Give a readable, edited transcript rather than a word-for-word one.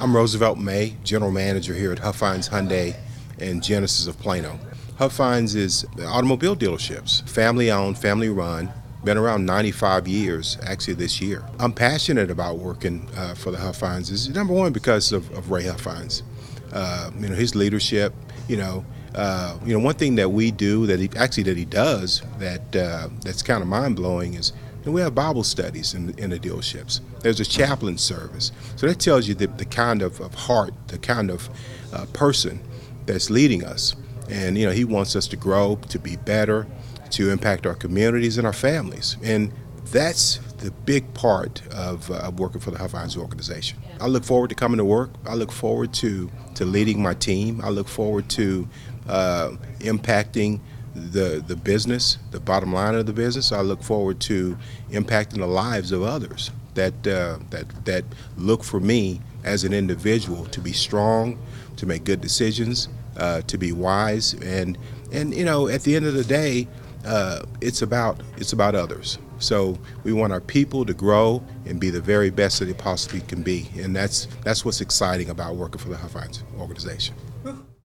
I'm Roosevelt May, General Manager here at Huffines Hyundai and Genesis of Plano. Huffines is automobile dealerships, family owned, family run, been around 95 years actually this year. I'm passionate about working for the Huffines. Is number one because of Ray Huffines. His leadership. One thing that we do that he does that's kind of mind blowing is we have Bible studies in the dealerships. There's a chaplain service, so that tells you the kind of heart, the kind of person that's leading us. And he wants us to grow, to be better, to impact our communities and our families. And that's the big part of working for the Huffines organization. I look forward to coming to work. I look forward to leading my team. I look forward to impacting the business, the bottom line of the business. I look forward to impacting the lives of others that look for me as an individual to be strong, to make good decisions, to be wise, and at the end of the day, it's about others. So we want our people to grow and be the very best that they possibly can be, and that's what's exciting about working for the Huffines organization.